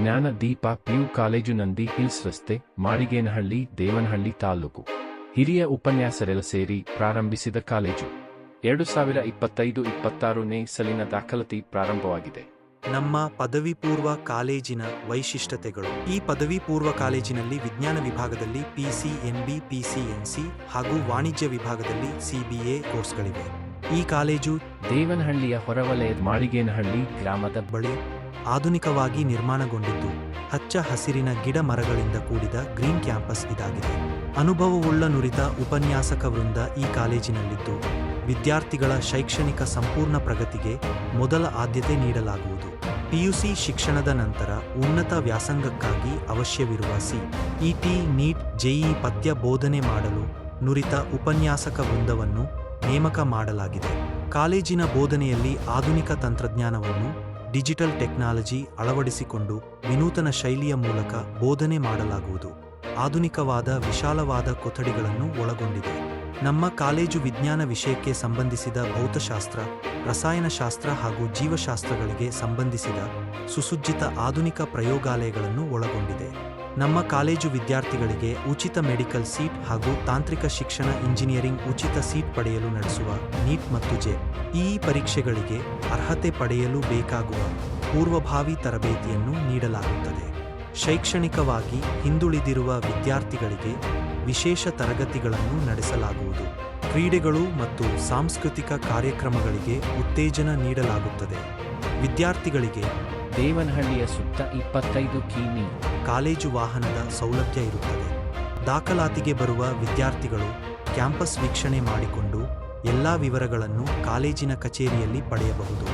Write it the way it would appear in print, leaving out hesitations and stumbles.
Jnanadeepa PU college Nandi hills ರಸ್ತೆ, ಮಾಡಿಗೇನಹಳ್ಳಿ, ದೇವನಹಳ್ಳಿ ತಾಲೂಕು. ಹಿರಿಯ ಉಪನ್ಯಾಸರೆಲ್ಲ ಸೇರಿ ಪ್ರಾರಂಭಿಸಿದ ಕಾಲೇಜು 2025-26ನೇ ಸಾಲಿನ ದಾಖಲಾತಿ ಪ್ರಾರಂಭವಾಗಿದೆ. ನಮ್ಮ ಪದವಿ ಪೂರ್ವ ಕಾಲೇಜಿನ ವೈಶಿಷ್ಟ್ಯತೆಗಳು. ಈ ಪದವಿ ಪೂರ್ವ ಕಾಲೇಜಿನಲ್ಲಿ ವಿಜ್ಞಾನ ವಿಭಾಗದಲ್ಲಿ PCMB, PCMC ಹಾಗೂ ವಾಣಿಜ್ಯ ವಿಭಾಗದಲ್ಲಿ CBA ಕೋರ್ಸ್ಗಳಿವೆ. ಈ ಕಾಲೇಜು ದೇವನಹಳ್ಳಿಯ ಹೊರವಲಯದ ಮಾಡಿಗೇನಹಳ್ಳಿ ಗ್ರಾಮದ ಬಳಿ ಆಧುನಿಕವಾಗಿ ನಿರ್ಮಾಣಗೊಂಡಿದ್ದು ಹಚ್ಚ ಹಸಿರಿನ ಗಿಡ ಮರಗಳಿಂದ ಕೂಡಿದ ಗ್ರೀನ್ ಕ್ಯಾಂಪಸ್ ಇದಾಗಿದೆ. ಅನುಭವವುಳ್ಳ ನುರಿತ ಉಪನ್ಯಾಸಕ ವೃಂದ ಈ ಕಾಲೇಜಿನಲ್ಲಿದ್ದು ವಿದ್ಯಾರ್ಥಿಗಳ ಶೈಕ್ಷಣಿಕ ಸಂಪೂರ್ಣ ಪ್ರಗತಿಗೆ ಮೊದಲ ಆದ್ಯತೆ ನೀಡಲಾಗುವುದು. PUC ಶಿಕ್ಷಣದ ನಂತರ ಉನ್ನತ ವ್ಯಾಸಂಗಕ್ಕಾಗಿ ಅವಶ್ಯವಿರುವ CET, NEET, JEE ಪಠ್ಯ ಬೋಧನೆ ಮಾಡಲು ನುರಿತ ಉಪನ್ಯಾಸಕ ವೃಂದವನ್ನು ನೇಮಕ ಮಾಡಲಾಗಿದೆ. ಕಾಲೇಜಿನ ಬೋಧನೆಯಲ್ಲಿ ಆಧುನಿಕ ತಂತ್ರಜ್ಞಾನವನ್ನು ಡಿಜಿಟಲ್ ಟೆಕ್ನಾಲಜಿ ಅಳವಡಿಸಿಕೊಂಡು ವಿನೂತನ ಶೈಲಿಯ ಮೂಲಕ ಬೋಧನೆ ಮಾಡಲಾಗುವುದು. ಆಧುನಿಕವಾದ ವಿಶಾಲವಾದ ಕೊಠಡಿಗಳನ್ನು ಒಳಗೊಂಡಿದೆ. ನಮ್ಮ ಕಾಲೇಜು ವಿಜ್ಞಾನ ವಿಷಯಕ್ಕೆ ಸಂಬಂಧಿಸಿದ ಭೌತಶಾಸ್ತ್ರ, ರಸಾಯನಶಾಸ್ತ್ರ ಹಾಗೂ ಜೀವಶಾಸ್ತ್ರಗಳಿಗೆ ಸಂಬಂಧಿಸಿದ ಸುಸಜ್ಜಿತ ಆಧುನಿಕ ಪ್ರಯೋಗಾಲಯಗಳನ್ನು ಒಳಗೊಂಡಿದೆ. ನಮ್ಮ ಕಾಲೇಜು ವಿದ್ಯಾರ್ಥಿಗಳಿಗೆ ಉಚಿತ ಮೆಡಿಕಲ್ ಸೀಟ್ ಹಾಗೂ ತಾಂತ್ರಿಕ ಶಿಕ್ಷಣ ಇಂಜಿನಿಯರಿಂಗ್ ಉಚಿತ ಸೀಟ್ ಪಡೆಯಲು ನಡೆಸುವ NEET ಮತ್ತು JEE ಪರೀಕ್ಷೆಗಳಿಗೆ ಅರ್ಹತೆ ಪಡೆಯಲು ಬೇಕಾಗುವ ಪೂರ್ವಭಾವಿ ತರಬೇತಿಯನ್ನು ನೀಡಲಾಗುತ್ತದೆ. ಶೈಕ್ಷಣಿಕವಾಗಿ ಹಿಂದುಳಿದಿರುವ ವಿದ್ಯಾರ್ಥಿಗಳಿಗೆ ವಿಶೇಷ ತರಗತಿಗಳನ್ನು ನಡೆಸಲಾಗುವುದು. ಕ್ರೀಡೆಗಳು ಮತ್ತು ಸಾಂಸ್ಕೃತಿಕ ಕಾರ್ಯಕ್ರಮಗಳಿಗೆ ಉತ್ತೇಜನ ನೀಡಲಾಗುತ್ತದೆ. ವಿದ್ಯಾರ್ಥಿಗಳಿಗೆ ದೇವನಹಳ್ಳಿಯ ಸುತ್ತ 25 ಕಿಮೀ ಕಾಲೇಜು ವಾಹನದ ಸೌಲಭ್ಯ ಇರುತ್ತದೆ. ದಾಖಲಾತಿಗೆ ಬರುವ ವಿದ್ಯಾರ್ಥಿಗಳು ಕ್ಯಾಂಪಸ್ ವೀಕ್ಷಣೆ ಮಾಡಿಕೊಂಡು ಎಲ್ಲಾ ವಿವರಗಳನ್ನು ಕಾಲೇಜಿನ ಕಚೇರಿಯಲ್ಲಿ ಪಡೆಯಬಹುದು.